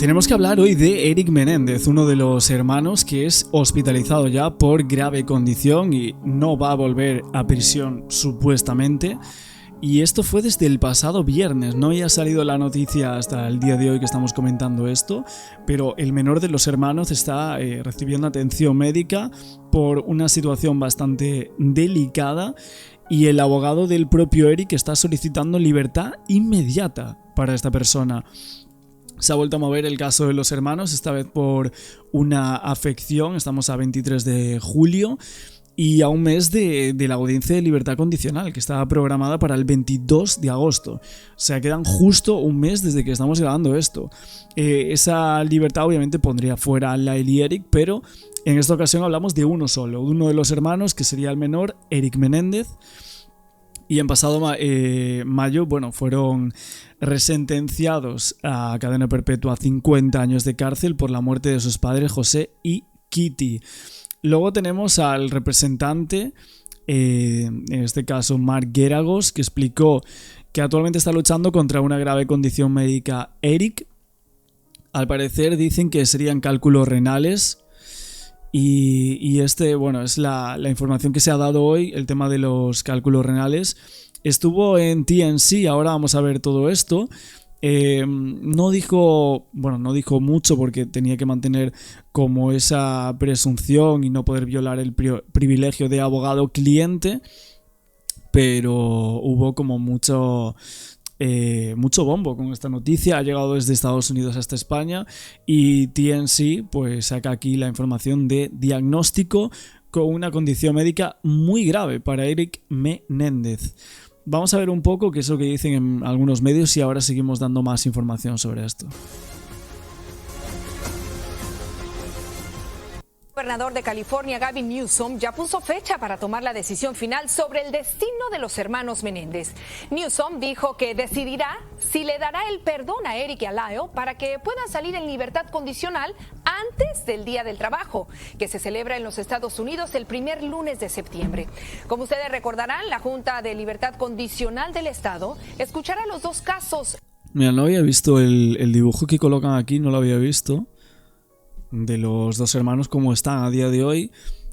Tenemos que hablar hoy de Eric Menéndez, uno de los hermanos que es hospitalizado ya por grave condición y no va a volver a prisión supuestamente. Y esto fue desde el pasado viernes, no había salido la noticia hasta el día de hoy que estamos comentando esto, pero el menor de los hermanos está recibiendo atención médica por una situación bastante delicada y el abogado del propio Eric está solicitando libertad inmediata para esta persona. Se ha vuelto a mover el caso de los hermanos, esta vez por una afección, estamos a 23 de julio y a un mes de la audiencia de libertad condicional que estaba programada para el 22 de agosto. O sea, quedan justo un mes desde que estamos grabando esto. Esa libertad obviamente pondría fuera a Lyle y Eric, pero en esta ocasión hablamos de uno solo, uno de los hermanos que sería el menor, Eric Menéndez. Y en pasado mayo, fueron resentenciados a cadena perpetua a 50 años de cárcel por la muerte de sus padres José y Kitty. Luego tenemos al representante, en este caso Mark Geragos, que explicó que actualmente está luchando contra una grave condición médica Eric. Al parecer dicen que serían cálculos renales. Y es la información que se ha dado hoy, el tema de los cálculos renales. Estuvo en TNC, ahora vamos a ver todo esto. No dijo mucho porque tenía que mantener como esa presunción y no poder violar el privilegio de abogado-cliente, pero hubo como mucho bombo con esta noticia. Ha llegado desde Estados Unidos hasta España y TNC pues saca aquí la información de diagnóstico con una condición médica muy grave para Eric Menéndez. Vamos a ver un poco qué es lo que dicen en algunos medios y ahora seguimos dando más información sobre esto. El gobernador de California, Gavin Newsom, ya puso fecha para tomar la decisión final sobre el destino de los hermanos Menéndez. Newsom dijo que decidirá si le dará el perdón a Eric y a Lyle para que puedan salir en libertad condicional antes del Día del Trabajo, que se celebra en los Estados Unidos el primer lunes de septiembre. Como ustedes recordarán, la Junta de Libertad Condicional del Estado escuchará los dos casos. Mira, no había visto el dibujo que colocan aquí, no lo había visto. De los dos hermanos como están a día de hoy,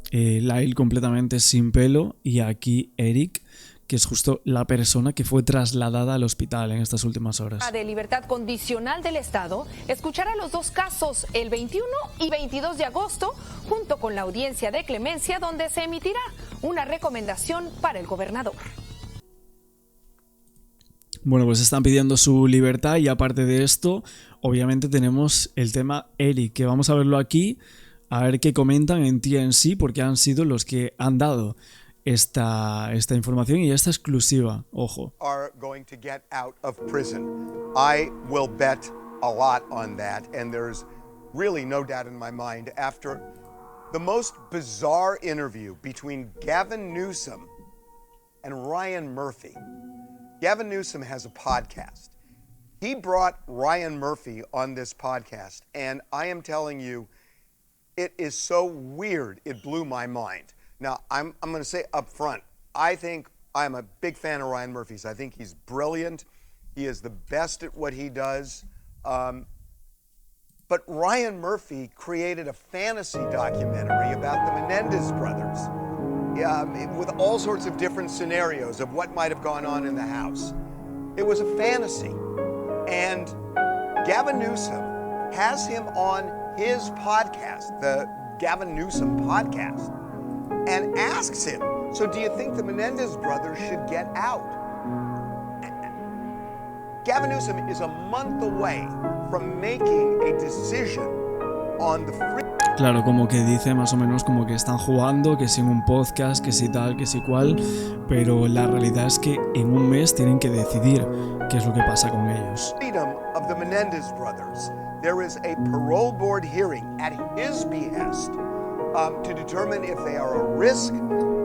Lyle completamente sin pelo y aquí Eric, que es justo la persona que fue trasladada al hospital en estas últimas horas. De Libertad Condicional del Estado escuchará los dos casos el 21 y 22 de agosto junto con la audiencia de clemencia donde se emitirá una recomendación para el gobernador. Bueno, pues están pidiendo su libertad y aparte de esto, obviamente tenemos el tema Eric, que vamos a verlo aquí, a ver qué comentan en TNC, porque han sido los que han dado esta información y esta exclusiva, ojo. Are going to get out of prison. I will bet a lot on that, and there's really no doubt in my mind after the most bizarre interview between Gavin Newsom and Ryan Murphy. Gavin Newsom has a podcast. He brought Ryan Murphy on this podcast, and I am telling you, it is so weird, it blew my mind. Now, I'm going to say up front, I'm a big fan of Ryan Murphy's. I think he's brilliant. He is the best at what he does. But Ryan Murphy created a fantasy documentary about the Menendez brothers. With all sorts of different scenarios of what might have gone on in the house. It was a fantasy. And Gavin Newsom has him on his podcast, the Gavin Newsom podcast, and asks him, so do you think the Menendez brothers should get out? Gavin Newsom is a month away from making a decision on the free. Claro, como que dice más o menos como que están jugando, que si en un podcast, que si tal, que si cual, pero la realidad es que en un mes tienen que decidir qué es lo que pasa con ellos. Freedom of the Menendez brothers. There is a parole board hearing at his behest to determine if they are a risk,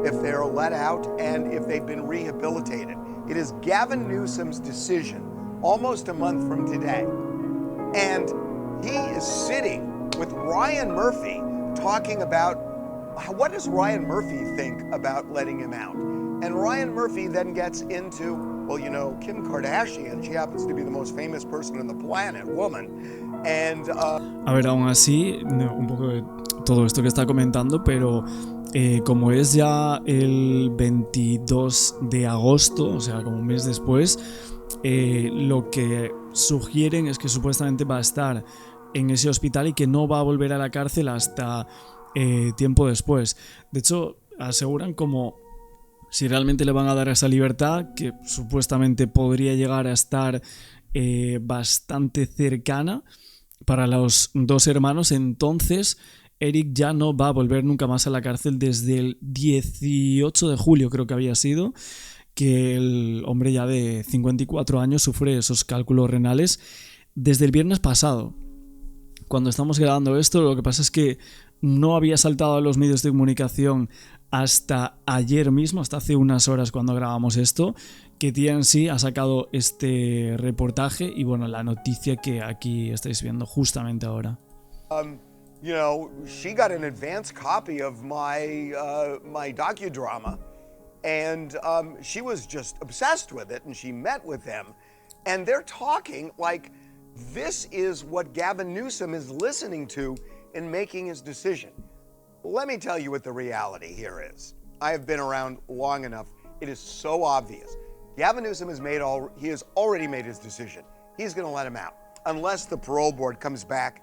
if they are let out, and if they've been rehabilitated. It is Gavin Newsom's decision, almost a month from today. And he is sitting with Ryan Murphy talking about what does Ryan Murphy think about letting him out. And Ryan Murphy then gets into well, you know, Kim Kardashian, she happens to be the most famous person on the planet, woman. And, A ver, aún así, un poco de todo esto que está comentando, pero como es ya el 22 de agosto, o sea, como un mes después, lo que sugieren es que supuestamente va a estar en ese hospital y que no va a volver a la cárcel hasta tiempo después. De hecho, aseguran como si realmente le van a dar esa libertad, que supuestamente podría llegar a estar bastante cercana para los dos hermanos, entonces Eric ya no va a volver nunca más a la cárcel desde el 18 de julio, creo que había sido, que el hombre ya de 54 años sufre esos cálculos renales desde el viernes pasado. Cuando estamos grabando esto, lo que pasa es que no había saltado a los medios de comunicación hasta ayer mismo, hasta hace unas horas cuando grabamos esto, que TMZ ha sacado este reportaje y bueno, la noticia que aquí estáis viendo justamente ahora. you know, she got an advance copy of my docudrama, and she was just obsessed with it, and she met with them, and they're talking like this is what Gavin Newsom is listening to in making his decision. Let me tell you what the reality here is. I have been around long enough. It is so obvious. Gavin Newsom has already made his decision. He's going to let him out unless the parole board comes back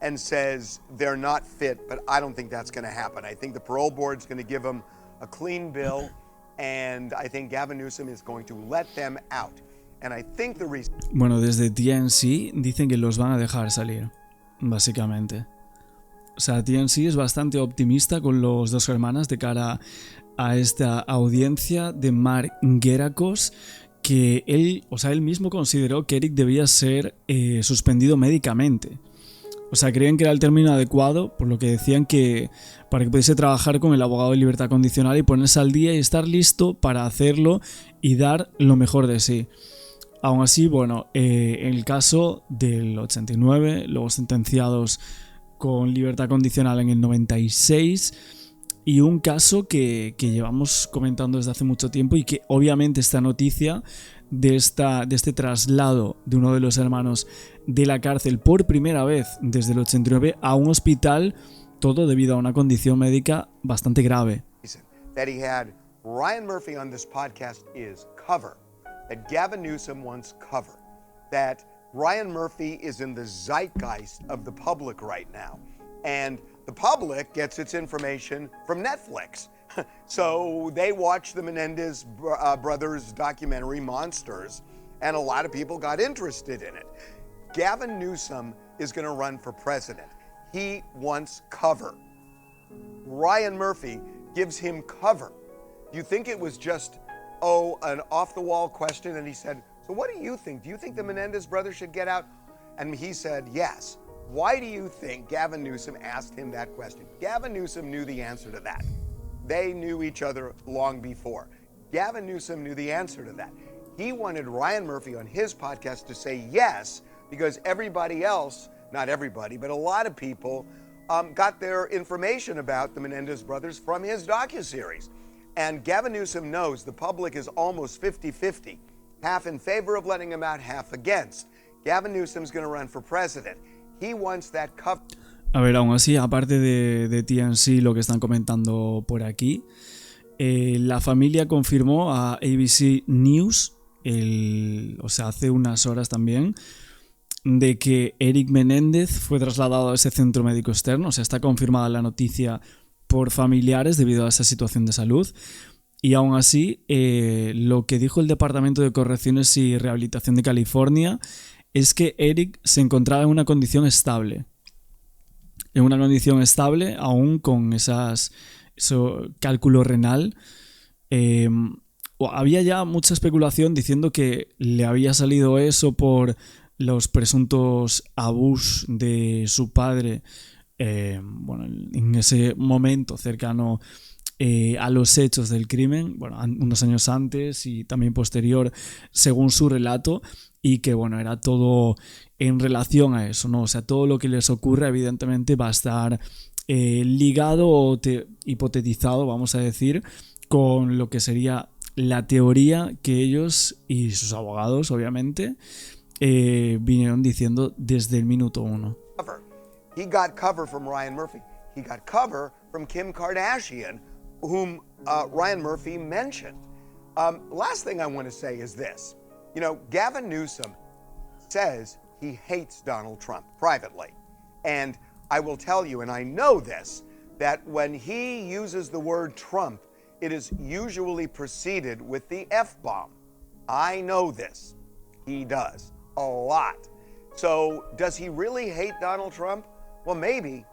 and says they're not fit, but I don't think that's going to happen. I think the parole board's going to give him a clean bill, and I think Gavin Newsom is going to let them out. And I think the reason... Bueno, desde TMZ dicen que los van a dejar salir, básicamente. O sea, TMZ es bastante optimista con los dos hermanas de cara a esta audiencia de Mark Geragos, que él mismo consideró que Eric debía ser suspendido médicamente. O sea, creían que era el término adecuado, por lo que decían que para que pudiese trabajar con el abogado de libertad condicional y ponerse al día y estar listo para hacerlo y dar lo mejor de sí. Aún así, bueno, en el caso del 89, luego sentenciados con libertad condicional en el 96, y un caso que llevamos comentando desde hace mucho tiempo y que obviamente esta noticia de este traslado de uno de los hermanos de la cárcel por primera vez desde el 89 a un hospital, todo debido a una condición médica bastante grave. That he had Ryan Murphy on this podcast is cover. That Gavin Newsom wants cover. That Ryan Murphy is in the zeitgeist of the public right now. And the public gets its information from Netflix. So they watch the Menendez brothers documentary Monsters, and a lot of people got interested in it. Gavin Newsom is going to run for president. He wants cover. Ryan Murphy gives him cover. You think it was just, an off-the-wall question, and he said, so what do you think? Do you think the Menendez brothers should get out? And he said, yes. Why do you think Gavin Newsom asked him that question? Gavin Newsom knew the answer to that. They knew each other long before. Gavin Newsom knew the answer to that. He wanted Ryan Murphy on his podcast to say yes, because everybody else, not everybody, but a lot of people got their information about the Menendez brothers from his docuseries. And Gavin Newsom knows the public is almost 50-50, half in favor of letting him out, half against. Gavin Newsom's going to run for president. He wants that cover. A ver, aún así, aparte de TMZ, lo que están comentando por aquí, la familia confirmó a ABC News, hace unas horas también, de que Eric Menéndez fue trasladado a ese centro médico externo. O sea, está confirmada la noticia por familiares debido a esa situación de salud. Y aún así, lo que dijo el Departamento de Correcciones y Rehabilitación de California es que Eric se encontraba en una condición estable. En una condición estable, aún con cálculo renal. Había ya mucha especulación diciendo que le había salido eso por los presuntos abusos de su padre, en ese momento cercano a los hechos del crimen, unos años antes y también posterior, según su relato, y que era todo en relación a eso, ¿no? O sea, todo lo que les ocurre evidentemente va a estar ligado o hipotetizado, vamos a decir, con lo que sería la teoría que ellos y sus abogados, obviamente, vinieron diciendo desde el minuto 1. He got cover from Ryan Murphy. He got cover from Kim Kardashian, whom Ryan Murphy mentioned. Last thing I want to say is this. You know, Gavin Newsom says he hates Donald Trump privately. And I will tell you, and I know this, that when he uses the word Trump, it is usually preceded with the F-bomb. I know this. He does. A lot. So, does he really hate Donald Trump? Well, maybe.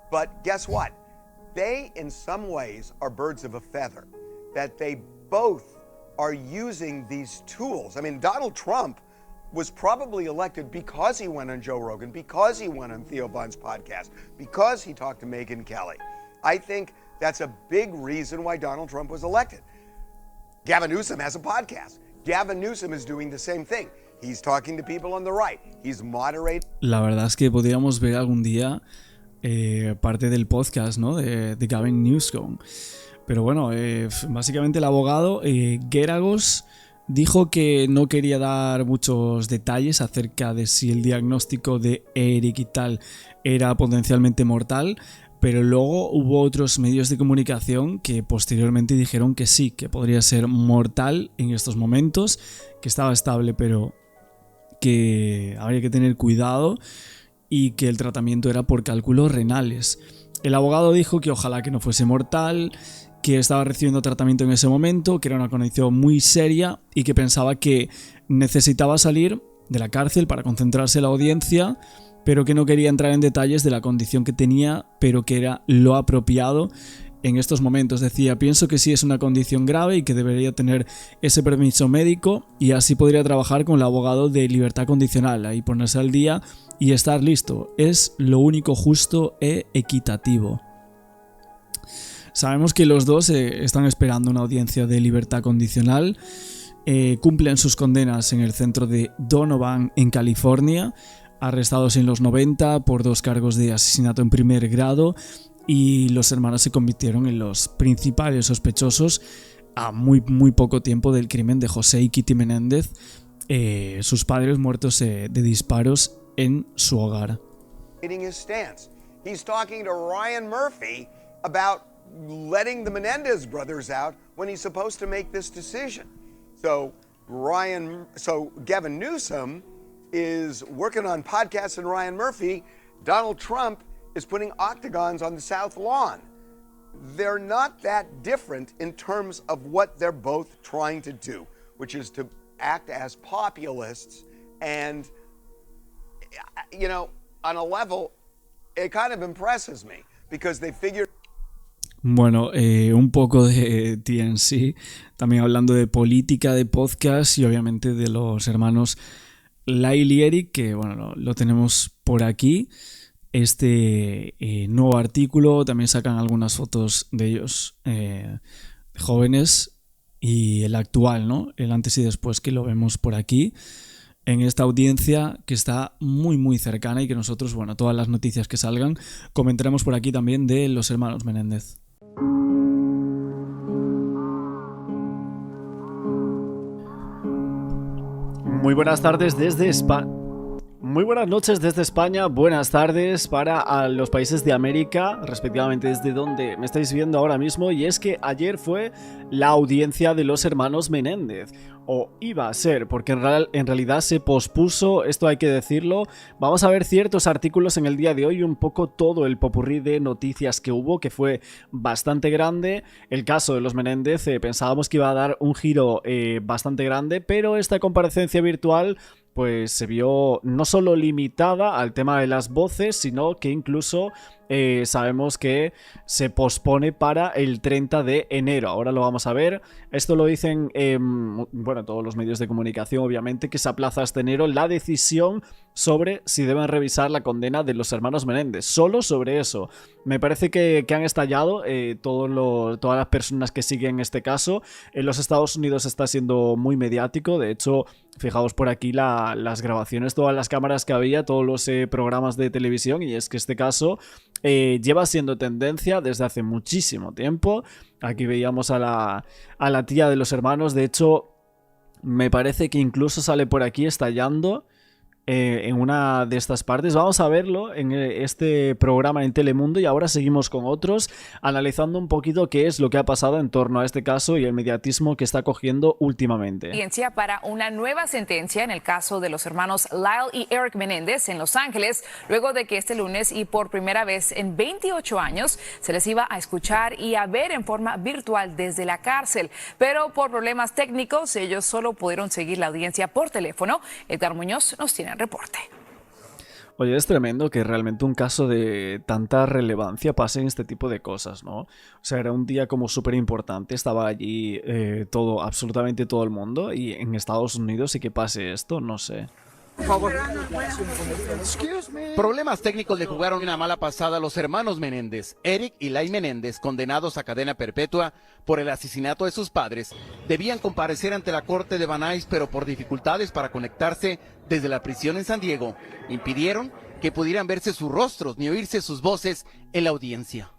But guess what? They, in some ways, are birds of a feather. That they both are using these tools. I mean, Donald Trump was probably elected because he went on Joe Rogan, because he went on Theo Von's podcast, because he talked to Megyn Kelly. I think that's a big reason why Donald Trump was elected. Gavin Newsom has a podcast. Gavin Newsom is doing the same thing. He's talking to people on the right. He's moderating. La verdad es que podríamos ver algún día parte del podcast, ¿no? de Gavin Newsom. Pero bueno, básicamente el abogado Geragos dijo que no quería dar muchos detalles acerca de si el diagnóstico de Eric y tal era potencialmente mortal, pero luego hubo otros medios de comunicación que posteriormente dijeron que sí, que podría ser mortal en estos momentos, que estaba estable, pero que habría que tener cuidado y que el tratamiento era por cálculos renales. El abogado dijo que ojalá que no fuese mortal, que estaba recibiendo tratamiento en ese momento, que era una condición muy seria y que pensaba que necesitaba salir de la cárcel para concentrarse en la audiencia, pero que no quería entrar en detalles de la condición que tenía, pero que era lo apropiado en estos momentos. Decía, pienso que sí es una condición grave y que debería tener ese permiso médico y así podría trabajar con el abogado de libertad condicional, ahí ponerse al día y estar listo. Es lo único justo e equitativo. Sabemos que los dos están esperando una audiencia de libertad condicional. Cumplen sus condenas en el centro de Donovan, en California, arrestados en los 90 por 2 cargos de asesinato en primer grado, y los hermanos se convirtieron en los principales sospechosos a muy poco tiempo del crimen de José y Kitty Menéndez, sus padres muertos de disparos en su hogar. He's talking to Ryan Murphy about letting the Menendez brothers out when he's supposed to make this decision. So Gavin Newsom is working on podcasts and Ryan Murphy. Donald Trump is putting octagons on the South Lawn. They're not that different in terms of what they're both trying to do, which is to act as populists. And, you know, on a level, it kind of impresses me because they figured... Bueno, un poco de TNC, también hablando de política, de podcast y obviamente de los hermanos Lyle y Eric, que bueno, lo tenemos por aquí. Este nuevo artículo, también sacan algunas fotos de ellos jóvenes y el actual, ¿no? El antes y después, que lo vemos por aquí en esta audiencia que está muy cercana y que nosotros, bueno, todas las noticias que salgan comentaremos por aquí también de los hermanos Menéndez. Muy buenas tardes desde España. Muy buenas noches desde España, buenas tardes para los países de América, respectivamente desde donde me estáis viendo ahora mismo, y es que ayer fue la audiencia de los hermanos Menéndez, o iba a ser, porque en realidad se pospuso, esto hay que decirlo. Vamos a ver ciertos artículos en el día de hoy, un poco todo el popurrí de noticias que hubo, que fue bastante grande. El caso de los Menéndez pensábamos que iba a dar un giro bastante grande, pero esta comparecencia virtual pues se vio no solo limitada al tema de las voces, sino que incluso sabemos que se pospone para el 30 de enero. Ahora lo vamos a ver. Esto lo dicen, bueno, todos los medios de comunicación, obviamente, que se aplaza hasta enero la decisión sobre si deben revisar la condena de los hermanos Menéndez. Solo sobre eso. Me parece que han estallado todas las personas que siguen este caso. En los Estados Unidos está siendo muy mediático. De hecho, fijaos por aquí las grabaciones, todas las cámaras que había, todos los programas de televisión, y es que este caso lleva siendo tendencia desde hace muchísimo tiempo. Aquí veíamos a la tía de los hermanos. De hecho, me parece que incluso sale por aquí estallando en una de estas partes. Vamos a verlo en este programa en Telemundo y ahora seguimos con otros, analizando un poquito qué es lo que ha pasado en torno a este caso y el mediatismo que está cogiendo últimamente. Audiencia para una nueva sentencia en el caso de los hermanos Lyle y Eric Menéndez en Los Ángeles, luego de que este lunes y por primera vez en 28 años se les iba a escuchar y a ver en forma virtual desde la cárcel. Pero por problemas técnicos ellos solo pudieron seguir la audiencia por teléfono. Edgar Muñoz nos tiene el reporte. Oye, es tremendo que realmente un caso de tanta relevancia pase en este tipo de cosas, ¿no? O sea, era un día como súper importante, estaba allí absolutamente todo el mundo, y en Estados Unidos y que pase esto, no sé. Por favor. Problemas técnicos le jugaron una mala pasada a los hermanos Menéndez. Eric y Lyle Menéndez, condenados a cadena perpetua por el asesinato de sus padres, debían comparecer ante la corte de Van Nuys, pero por dificultades para conectarse desde la prisión en San Diego, impidieron que pudieran verse sus rostros ni oírse sus voces en la audiencia.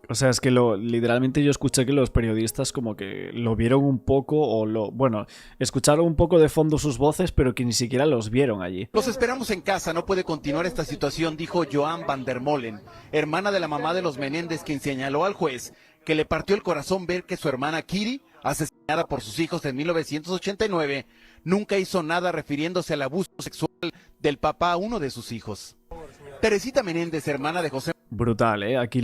O sea, es que literalmente yo escuché que los periodistas como que lo vieron un poco escucharon un poco de fondo sus voces, pero que ni siquiera los vieron allí. Los esperamos en casa, no puede continuar esta situación, dijo Joan van der Molen, hermana de la mamá de los Menéndez, quien señaló al juez que le partió el corazón ver que su hermana Kitty, asesinada por sus hijos en 1989, nunca hizo nada refiriéndose al abuso sexual del papá a uno de sus hijos. Teresita Menéndez, hermana de José. Brutal, ¿eh? Aquí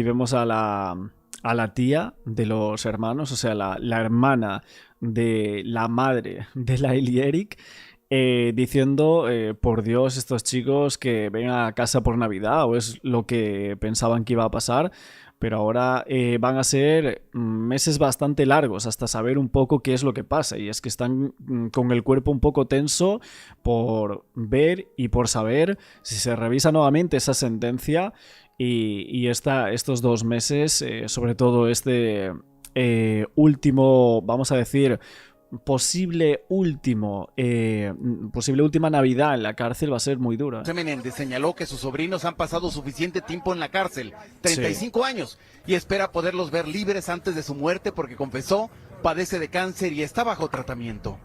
vemos a la tía de los hermanos, o sea, la hermana de la madre de Lyle y Eric, diciendo, por Dios, estos chicos que vengan a casa por Navidad, o es lo que pensaban que iba a pasar. Pero ahora van a ser meses bastante largos hasta saber un poco qué es lo que pasa. Y es que están con el cuerpo un poco tenso por ver y por saber si se revisa nuevamente esa sentencia. Y estos 2 meses, sobre todo este último, vamos a decir, posible última Navidad en la cárcel va a ser muy dura. José Menéndez señaló que sus sobrinos han pasado suficiente tiempo en la cárcel, 35 años, y espera poderlos ver libres antes de su muerte porque confesó, padece de cáncer y está bajo tratamiento.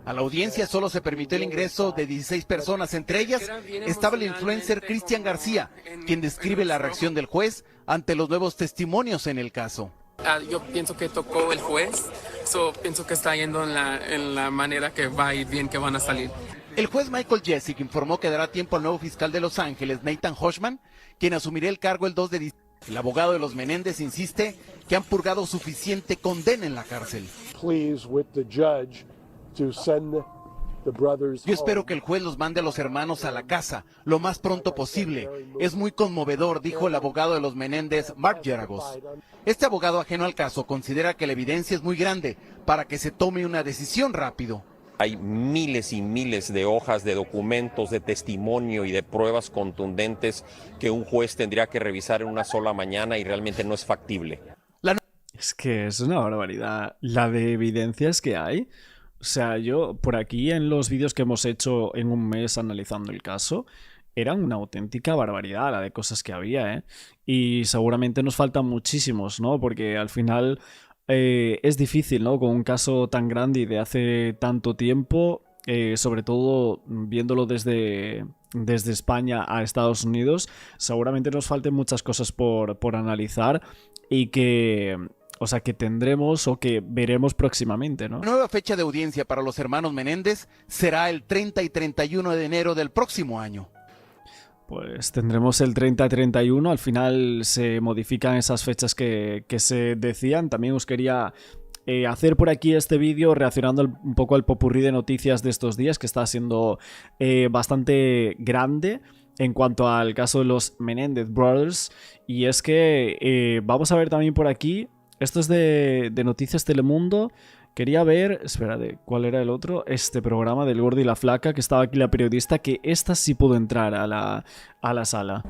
A la audiencia solo se permitió el ingreso de 16 personas, entre ellas estaba el influencer Cristian García, quien describe la reacción del juez ante los nuevos testimonios en el caso. Yo pienso que tocó el juez, pienso que está yendo en la manera que va a ir bien, que van a salir. El juez Michael Jessic informó que dará tiempo al nuevo fiscal de Los Ángeles, Nathan Hochman, quien asumirá el cargo el 2 de diciembre. El abogado de los Menéndez insiste que han purgado suficiente condena en la cárcel. Yo espero que el juez los mande a los hermanos a la casa lo más pronto posible. Es muy conmovedor, dijo el abogado de los Menéndez, Mark Geragos. Este abogado ajeno al caso considera que la evidencia es muy grande para que se tome una decisión rápido. Hay miles y miles de hojas de documentos, de testimonio y de pruebas contundentes que un juez tendría que revisar en una sola mañana y realmente no es factible. Es que es una barbaridad la de evidencias que hay. O sea, yo por aquí en los vídeos que hemos hecho en un mes analizando el caso, eran una auténtica barbaridad la de cosas que había, ¿eh? Y seguramente nos faltan muchísimos, ¿no? Porque al final es difícil, ¿no? Con un caso tan grande y de hace tanto tiempo, sobre todo viéndolo desde España a Estados Unidos, seguramente nos falten muchas cosas por analizar y que... O sea, que tendremos o que veremos próximamente, ¿no? La nueva fecha de audiencia para los hermanos Menéndez será el 30 y 31 de enero del próximo año. Pues tendremos el 30-31, al final se modifican esas fechas que se decían. También os quería hacer por aquí este vídeo reaccionando un poco al popurrí de noticias de estos días, que está siendo bastante grande en cuanto al caso de los Menéndez Brothers. Y es que vamos a ver también por aquí, esto es de Noticias Telemundo, Quería ver, espérate, ¿cuál era el otro? Este programa del Gordo y la Flaca, que estaba aquí la periodista, que esta sí pudo entrar a la sala.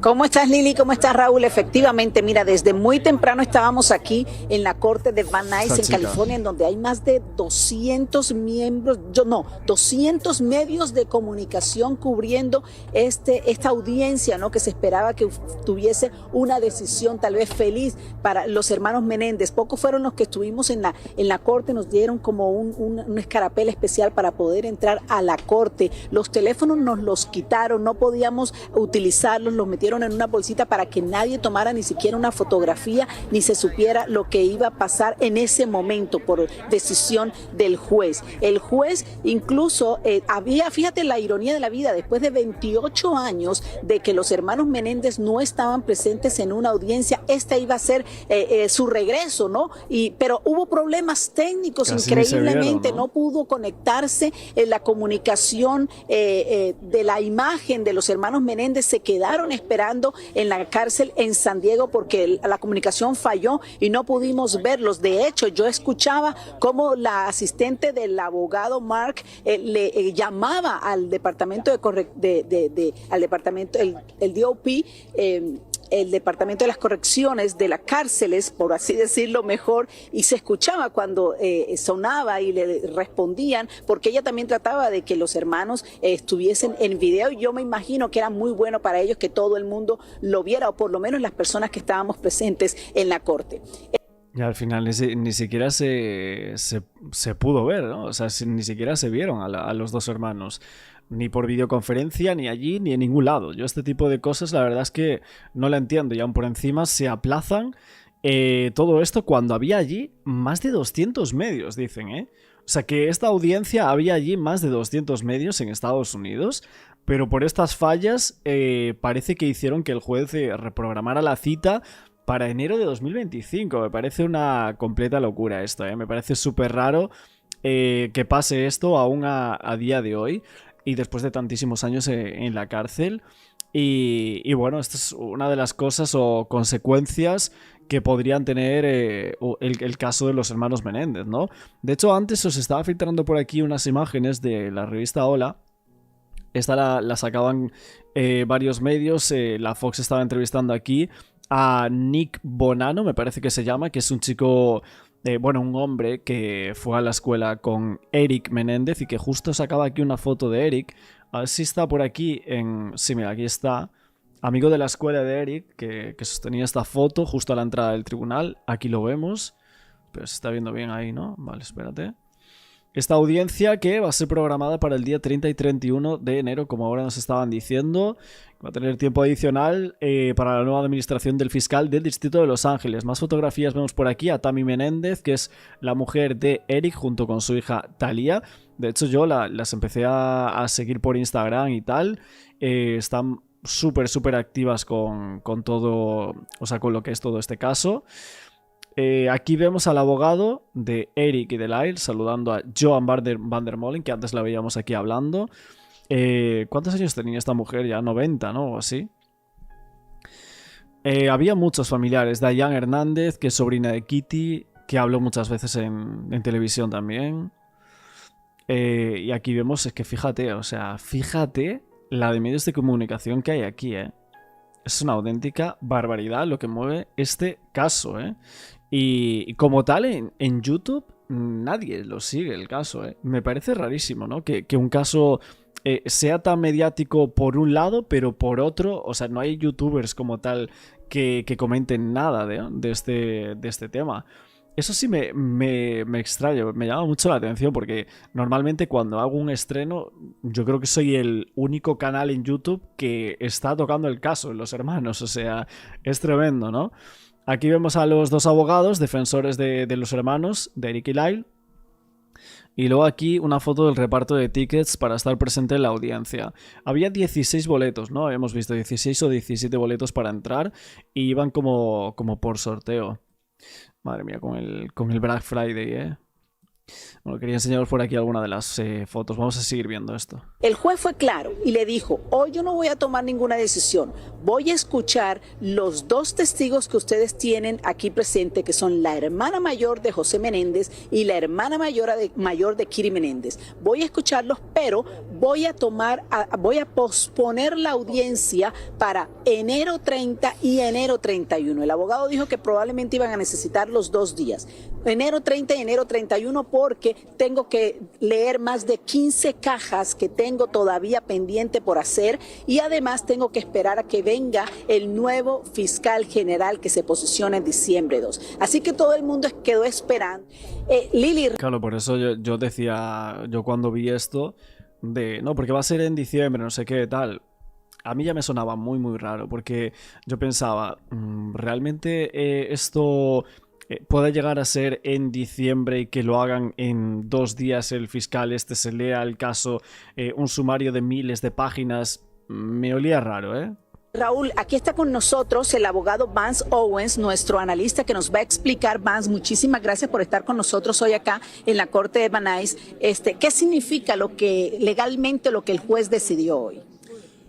¿Cómo estás, Lili? ¿Cómo estás, Raúl? Efectivamente, mira, desde muy temprano estábamos aquí en la corte de Van Nuys, en California, en donde hay más de 200 miembros, 200 medios de comunicación cubriendo esta audiencia, ¿no? Que se esperaba que tuviese una decisión tal vez feliz para los hermanos Menéndez. Pocos fueron los que estuvimos en la corte, nos dieron como un escarapel especial para poder entrar a la corte. Los teléfonos nos los quitaron, no podíamos utilizarlos, los metieron en una bolsita para que nadie tomara ni siquiera una fotografía ni se supiera lo que iba a pasar en ese momento por decisión del juez. El juez incluso fíjate la ironía de la vida, después de 28 años de que los hermanos Menéndez no estaban presentes en una audiencia, esta iba a ser su regreso, ¿no? Pero hubo problemas técnicos, casi increíblemente, vieron, ¿no? No pudo conectarse la comunicación de la imagen de los hermanos Menéndez, se quedaron esperando en la cárcel en San Diego porque la comunicación falló y no pudimos verlos. De hecho, yo escuchaba cómo la asistente del abogado Mark le llamaba al departamento al departamento, el DOP, el Departamento de las Correcciones de las cárceles, por así decirlo mejor, y se escuchaba cuando sonaba y le respondían, porque ella también trataba de que los hermanos estuviesen en video, y yo me imagino que era muy bueno para ellos que todo el mundo lo viera, o por lo menos las personas que estábamos presentes en la corte. Y al final ni siquiera se pudo ver, ¿no? O sea, ni siquiera se vieron a los dos hermanos. Ni por videoconferencia, ni allí, ni en ningún lado. Yo este tipo de cosas la verdad es que no la entiendo. Y aún por encima se aplazan todo esto cuando había allí más de 200 medios, dicen, ¿eh? O sea que esta audiencia había allí más de 200 medios en Estados Unidos, pero por estas fallas parece que hicieron que el juez reprogramara la cita para enero de 2025. Me parece una completa locura esto, ¿eh? Me parece súper raro que pase esto aún a día de hoy. Y después de tantísimos años en la cárcel. Y bueno, esta es una de las cosas o consecuencias que podrían tener el caso de los hermanos Menéndez, ¿no? De hecho, antes os estaba filtrando por aquí unas imágenes de la revista Hola. Esta la sacaban varios medios. La Fox estaba entrevistando aquí a Nick Bonanno, me parece que se llama, que es un chico... un hombre que fue a la escuela con Eric Menéndez y que justo sacaba aquí una foto de Eric. A ver si está por aquí Sí, mira, aquí está. Amigo de la escuela de Eric, que sostenía esta foto justo a la entrada del tribunal. Aquí lo vemos. Pero se está viendo bien ahí, ¿no? Vale, espérate. Esta audiencia que va a ser programada para el día 30 y 31 de enero, como ahora nos estaban diciendo. Va a tener tiempo adicional para la nueva administración del fiscal del Distrito de Los Ángeles. Más fotografías vemos por aquí a Tammy Menéndez, que es la mujer de Eric, junto con su hija Thalia. De hecho, yo las empecé a seguir por Instagram y tal. Están súper activas con todo, o sea, con lo que es todo este caso. Aquí vemos al abogado de Eric y de Lyle saludando a Joan Van der Molen, que antes la veíamos aquí hablando. ¿Cuántos años tenía esta mujer? Ya 90, ¿no? O así. Había muchos familiares. Diane Hernández, que es sobrina de Kitty, que habló muchas veces en televisión también. Y aquí vemos, es que fíjate, o sea, fíjate la de medios de comunicación que hay aquí, ¿eh? Es una auténtica barbaridad lo que mueve este caso, ¿eh? Y como tal, en YouTube nadie lo sigue el caso, ¿eh? Me parece rarísimo, ¿no? Que un caso sea tan mediático por un lado, pero por otro, o sea, no hay youtubers como tal que comenten nada de este tema. Eso sí me extraña, me llama mucho la atención porque normalmente cuando hago un estreno yo creo que soy el único canal en YouTube que está tocando el caso de los hermanos, o sea, es tremendo, ¿no? Aquí vemos a los dos abogados, defensores de los hermanos, de Eric y Lyle. Y luego aquí una foto del reparto de tickets para estar presente en la audiencia. Había 16 boletos, ¿no? Hemos visto 16 o 17 boletos para entrar y iban como por sorteo. Madre mía, con el Black Friday, ¿eh? Bueno, quería enseñaros por aquí alguna de las fotos. Vamos a seguir viendo esto. El juez fue claro y le dijo, hoy yo no voy a tomar ninguna decisión, voy a escuchar los dos testigos que ustedes tienen aquí presentes, que son la hermana mayor de José Menéndez y la hermana mayor de Kiri Menéndez. Voy a escucharlos, pero voy a posponer la audiencia para enero 30 y enero 31. El abogado dijo que probablemente iban a necesitar los 2 días. Enero 30 y enero 31 porque tengo que leer más de 15 cajas que tengo todavía pendiente por hacer y además tengo que esperar a que venga el nuevo fiscal general que se posiciona en diciembre 2. Así que todo el mundo quedó esperando. Lili. Claro, por eso yo decía, yo cuando vi esto, no, porque va a ser en diciembre, no sé qué, tal. A mí ya me sonaba muy, muy raro porque yo pensaba, realmente esto... puede llegar a ser en diciembre y que lo hagan en 2 días el fiscal se lea el caso, un sumario de miles de páginas, me olía raro, ¿eh? Raúl, aquí está con nosotros el abogado Vance Owens, nuestro analista que nos va a explicar. Vance, muchísimas gracias por estar con nosotros hoy acá en la Corte de Van Nuys. ¿Qué significa legalmente lo que el juez decidió hoy?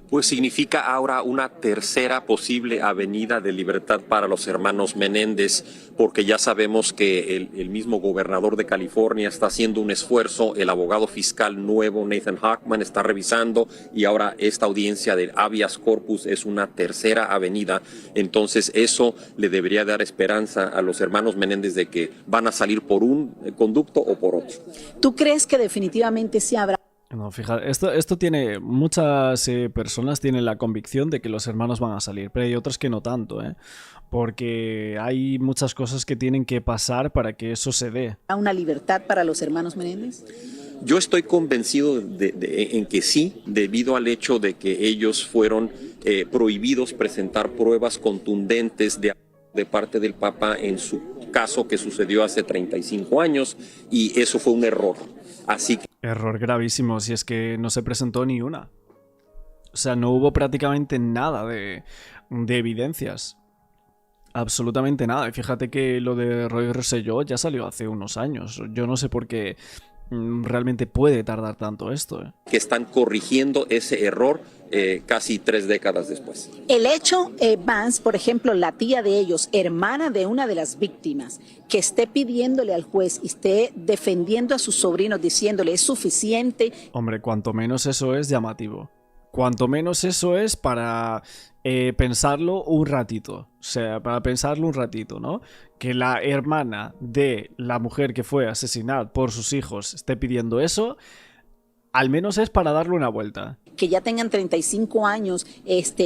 Pues significa ahora una tercera posible avenida de libertad para los hermanos Menéndez, porque ya sabemos que el mismo gobernador de California está haciendo un esfuerzo, el abogado fiscal nuevo Nathan Hochman está revisando y ahora esta audiencia del habeas corpus es una tercera avenida. Entonces eso le debería dar esperanza a los hermanos Menéndez de que van a salir por un conducto o por otro. ¿Tú crees que definitivamente sí habrá? No, fíjate, esto tiene, muchas personas tienen la convicción de que los hermanos van a salir, pero hay otras que no tanto, porque hay muchas cosas que tienen que pasar para que eso se dé. ¿Una libertad para los hermanos Menéndez? Yo estoy convencido en que sí, debido al hecho de que ellos fueron prohibidos presentar pruebas contundentes de parte del Papa en su caso que sucedió hace 35 años y eso fue un error. Así que... Error gravísimo, si es que no se presentó ni una. O sea, no hubo prácticamente nada de evidencias. Absolutamente nada. Y fíjate que lo de Roy Rosselló ya salió hace unos años. Yo no sé por qué realmente puede tardar tanto esto. Que están corrigiendo ese error casi 3 décadas después. El hecho, Vance, por ejemplo, la tía de ellos, hermana de una de las víctimas, que esté pidiéndole al juez y esté defendiendo a sus sobrinos, diciéndole es suficiente. Hombre, cuanto menos eso es llamativo. Cuanto menos eso es para pensarlo un ratito. O sea, para pensarlo un ratito, ¿no? Que la hermana de la mujer que fue asesinada por sus hijos esté pidiendo eso, al menos es para darle una vuelta. Que ya tengan 35 años,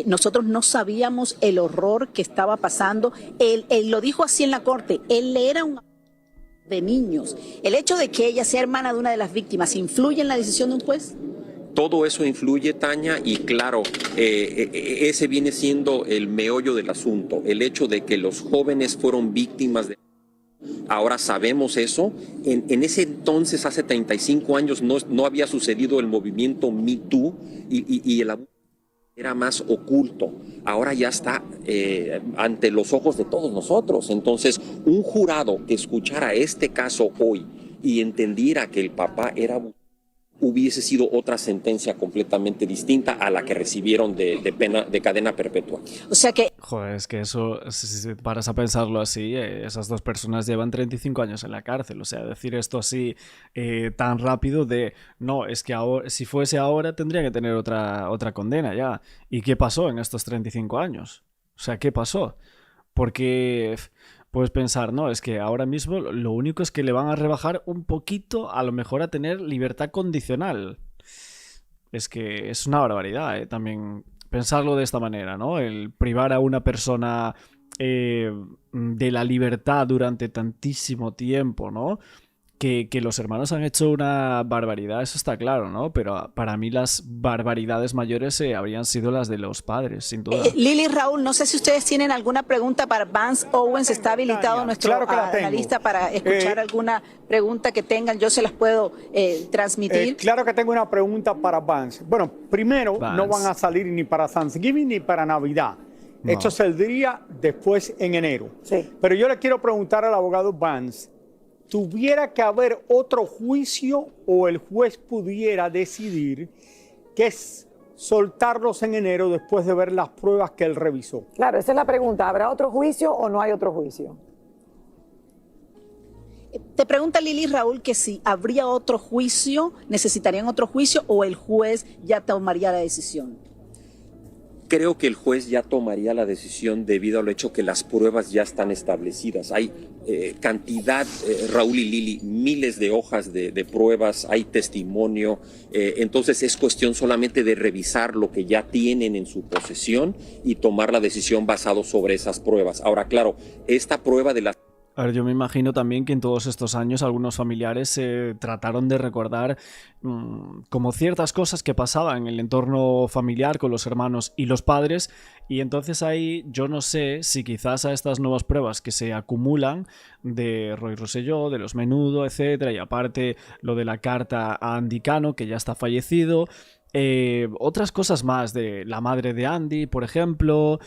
nosotros no sabíamos el horror que estaba pasando. Él lo dijo así en la corte, él era un de niños. El hecho de que ella sea hermana de una de las víctimas, ¿influye en la decisión de un juez? Todo eso influye, Tania, y claro, ese viene siendo el meollo del asunto, el hecho de que los jóvenes fueron víctimas de... Ahora sabemos eso. En ese entonces, hace 35 años, no había sucedido el movimiento Me Too y el abuso era más oculto. Ahora ya está ante los ojos de todos nosotros. Entonces, un jurado que escuchara este caso hoy y entendiera que el papá era abusador, hubiese sido otra sentencia completamente distinta a la que recibieron de pena de cadena perpetua. O sea que... Joder, es que eso, si paras a pensarlo así, esas dos personas llevan 35 años en la cárcel. O sea, decir esto así tan rápido de... No, es que ahora, si fuese ahora tendría que tener otra condena ya. ¿Y qué pasó en estos 35 años? O sea, ¿qué pasó? Porque... Puedes pensar, no, es que ahora mismo lo único es que le van a rebajar un poquito, a lo mejor a tener libertad condicional. Es que es una barbaridad, también pensarlo de esta manera, ¿no? El privar a una persona de la libertad durante tantísimo tiempo, ¿no? Que los hermanos han hecho una barbaridad, eso está claro, ¿no? Pero para mí las barbaridades mayores habrían sido las de los padres, sin duda. Lili, Raúl, no sé si ustedes tienen alguna pregunta para Vance Owens. Está habilitado nuestro analista para escuchar alguna pregunta que tengan. Yo se las puedo transmitir. Claro que tengo una pregunta para Vance. Bueno, primero, Vance. No van a salir ni para Thanksgiving ni para Navidad. No. Esto saldría después en enero. Sí. Pero yo le quiero preguntar al abogado Vance, tuviera que haber otro juicio o el juez pudiera decidir que es soltarlos en enero después de ver las pruebas que él revisó. Claro, esa es la pregunta. ¿Habrá otro juicio o no hay otro juicio? Te pregunta Lili Raúl que si habría otro juicio, necesitarían otro juicio o el juez ya tomaría la decisión. Creo que el juez ya tomaría la decisión debido al hecho que las pruebas ya están establecidas. Hay cantidad, Raúl y Lili, miles de hojas de pruebas, hay testimonio. Entonces es cuestión solamente de revisar lo que ya tienen en su posesión y tomar la decisión basado sobre esas pruebas. Ahora, claro, esta prueba de las... A ver, yo me imagino también que en todos estos años algunos familiares trataron de recordar como ciertas cosas que pasaban en el entorno familiar con los hermanos y los padres, y entonces ahí yo no sé si quizás a estas nuevas pruebas que se acumulan de Roy Rosselló, de los Menudo, etcétera, y aparte lo de la carta a Andy Cano, que ya está fallecido, otras cosas más de la madre de Andy, por ejemplo,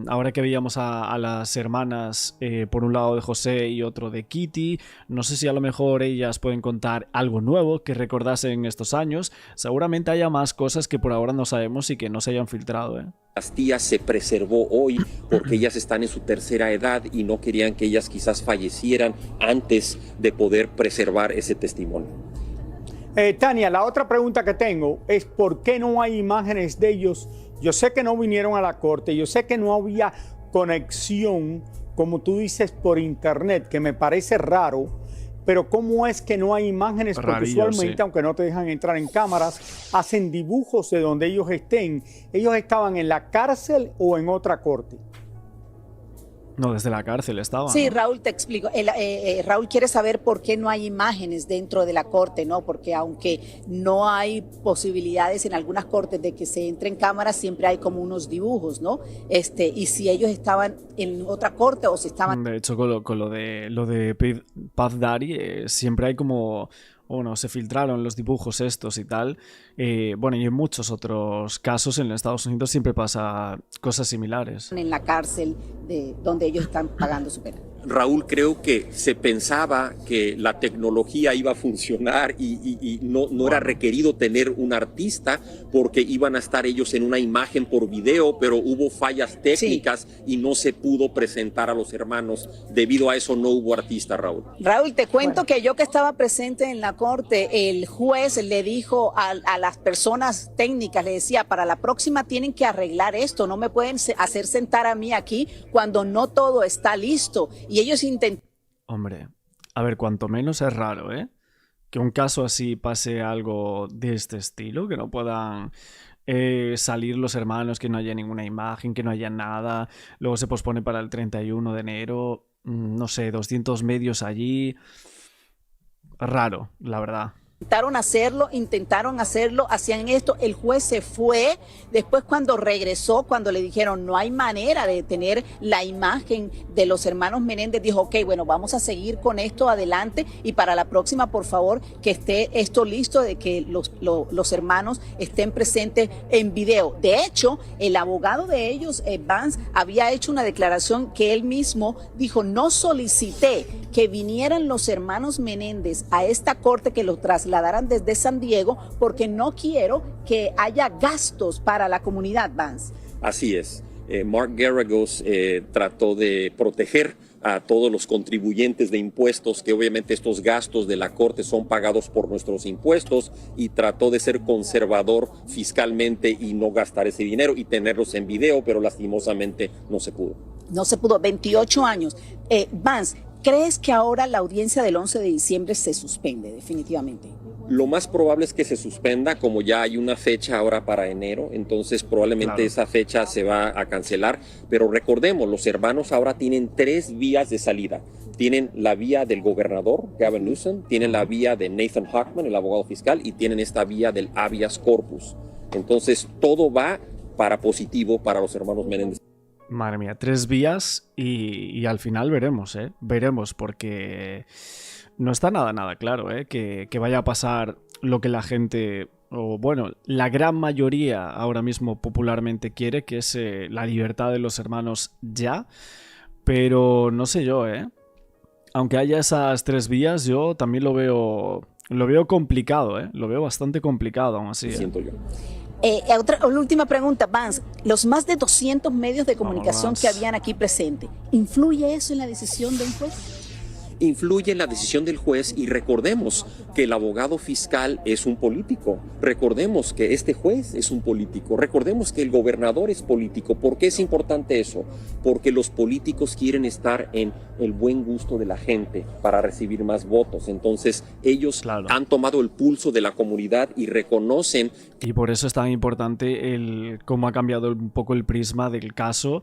ahora que veíamos a las hermanas, por un lado de José y otro de Kitty, no sé si a lo mejor ellas pueden contar algo nuevo que recordasen estos años. Seguramente haya más cosas que por ahora no sabemos y que no se hayan filtrado, ¿eh? Las tías se preservó hoy porque ellas están en su tercera edad y no querían que ellas quizás fallecieran antes de poder preservar ese testimonio. Tania, la otra pregunta que tengo es ¿por qué no hay imágenes de ellos? Yo sé que no vinieron a la corte, yo sé que no había conexión, como tú dices, por internet, que me parece raro, pero ¿cómo es que no hay imágenes? Porque usualmente, sí, aunque no te dejan entrar en cámaras, hacen dibujos de donde ellos estén. ¿Ellos estaban en la cárcel o en otra corte? No, desde la cárcel estaban. Sí, ¿no? Raúl, te explico. Raúl quiere saber por qué no hay imágenes dentro de la corte, ¿no? Porque aunque no hay posibilidades en algunas cortes de que se entre en cámaras, siempre hay como unos dibujos, ¿no? Y si ellos estaban en otra corte o si estaban... De hecho, con lo de Puff Daddy, siempre hay como... Bueno, se filtraron los dibujos estos y tal. Bueno, y en muchos otros casos en Estados Unidos siempre pasa cosas similares. En la cárcel donde ellos están pagando su pena. Raúl, creo que se pensaba que la tecnología iba a funcionar y no era requerido tener un artista porque iban a estar ellos en una imagen por video, pero hubo fallas técnicas, sí, y no se pudo presentar a los hermanos. Debido a eso no hubo artista, Raúl. Raúl, te cuento que yo que estaba presente en la corte, el juez le dijo a las personas técnicas, le decía, para la próxima tienen que arreglar esto, no me pueden hacer sentar a mí aquí cuando no todo está listo. Y ellos intentan... Hombre, a ver, cuanto menos es raro, ¿eh? Que un caso así pase algo de este estilo, que no puedan salir los hermanos, que no haya ninguna imagen, que no haya nada, luego se pospone para el 31 de enero, no sé, 200 medios allí. Raro, la verdad. Intentaron hacerlo, hacían esto, el juez se fue, después cuando regresó, cuando le dijeron no hay manera de tener la imagen de los hermanos Menéndez, dijo ok, bueno, vamos a seguir con esto adelante y para la próxima, por favor, que esté esto listo, de que los hermanos estén presentes en video. De hecho, el abogado de ellos, Vance, había hecho una declaración que él mismo dijo, no solicité que vinieran los hermanos Menéndez a esta corte, que los trasladaran desde San Diego, porque no quiero que haya gastos para la comunidad, Vance. Así es. Mark Geragos trató de proteger a todos los contribuyentes de impuestos, que obviamente estos gastos de la corte son pagados por nuestros impuestos, y trató de ser conservador fiscalmente y no gastar ese dinero y tenerlos en video, pero lastimosamente no se pudo. No se pudo, 28 años. Vance, ¿crees que ahora la audiencia del 11 de diciembre se suspende definitivamente? Lo más probable es que se suspenda, como ya hay una fecha ahora para enero, entonces probablemente esa fecha se va a cancelar, pero recordemos, los hermanos ahora tienen 3 vías de salida. Tienen la vía del gobernador, Gavin Newsom, tienen la vía de Nathan Hochman, el abogado fiscal, y tienen esta vía del habeas corpus. Entonces todo va para positivo para los hermanos Menéndez. Madre mía, 3 vías y al final veremos, ¿eh? Veremos, porque no está nada claro, ¿eh? Que vaya a pasar lo que la gente, o bueno, la gran mayoría ahora mismo popularmente quiere, que es la libertad de los hermanos ya, pero no sé yo, ¿eh? aunque haya esas 3 vías, yo también lo veo complicado, ¿eh? Lo veo bastante complicado aún así. Siento yo. Otra última pregunta, Vance. Los más de 200 medios de comunicación que habían aquí presentes, ¿influye eso en la decisión de un juez? Influye en la decisión del juez y recordemos que el abogado fiscal es un político, recordemos que este juez es un político, recordemos que el gobernador es político. ¿Por qué es importante eso? Porque los políticos quieren estar en el buen gusto de la gente para recibir más votos. Entonces ellos han tomado el pulso de la comunidad y reconocen. Y por eso es tan importante cómo ha cambiado un poco el prisma del caso,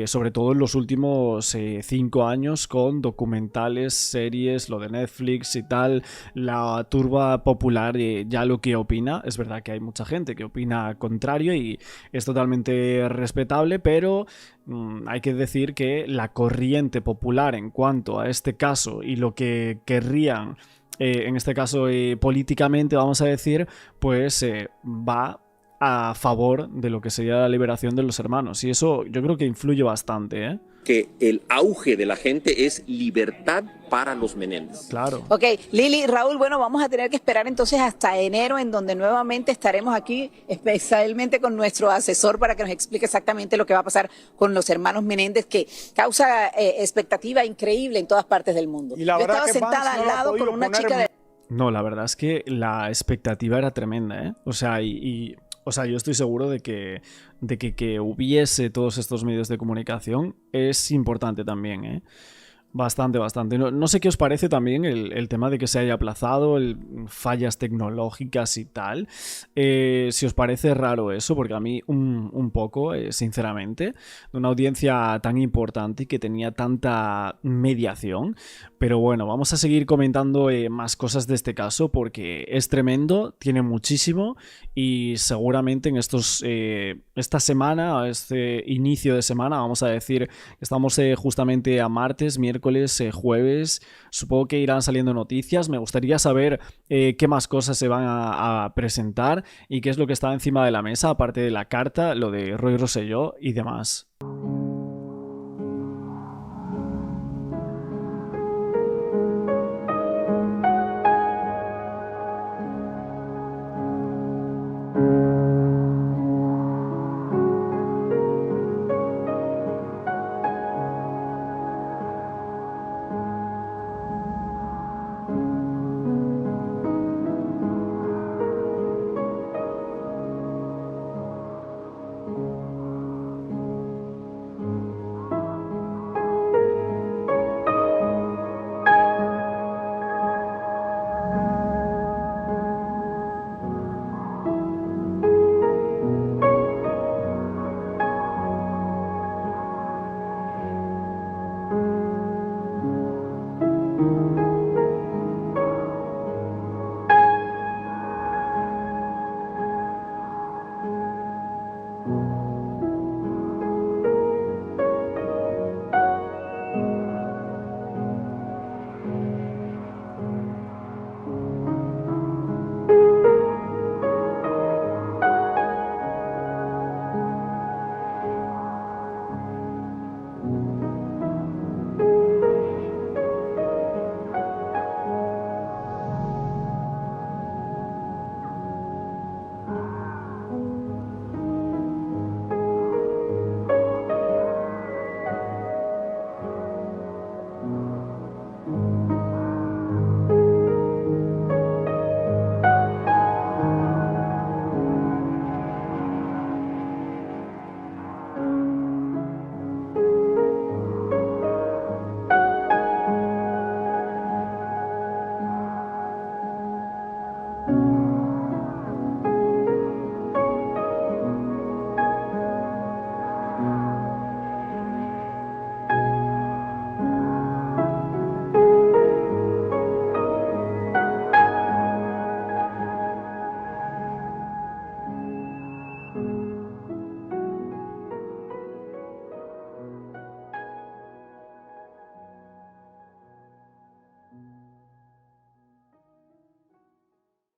sobre todo en los últimos 5 años, con documentales, series, lo de Netflix y tal, la turba popular ya lo que opina. Es verdad que hay mucha gente que opina contrario y es totalmente respetable, pero hay que decir que la corriente popular en cuanto a este caso y lo que querrían, en este caso políticamente, vamos a decir, pues va a favor de lo que sería la liberación de los hermanos, y eso yo creo que influye bastante, ¿eh? Que el auge de la gente es libertad para los Menéndez. Claro. Ok, Lili, Raúl, bueno, vamos a tener que esperar entonces hasta enero, en donde nuevamente estaremos aquí, especialmente con nuestro asesor, para que nos explique exactamente lo que va a pasar con los hermanos Menéndez, que causa expectativa increíble en todas partes del mundo. Y la Yo verdad estaba que sentada Vance no al lo ha lado con podido una poner chica de... No, la verdad es que la expectativa era tremenda, ¿eh? O sea, yo estoy seguro de que hubiese todos estos medios de comunicación es importante también, ¿eh? Bastante. No sé qué os parece también el tema de que se haya aplazado, fallas tecnológicas y tal. Si os parece raro eso, porque a mí un poco, sinceramente, de una audiencia tan importante y que tenía tanta mediación. Pero bueno, vamos a seguir comentando más cosas de este caso porque es tremendo, tiene muchísimo y seguramente en esta semana, este inicio de semana, vamos a decir que estamos justamente a martes, miércoles, jueves, supongo que irán saliendo noticias. Me gustaría saber qué más cosas se van a presentar y qué es lo que está encima de la mesa, aparte de la carta, lo de Roy Rosselló y demás.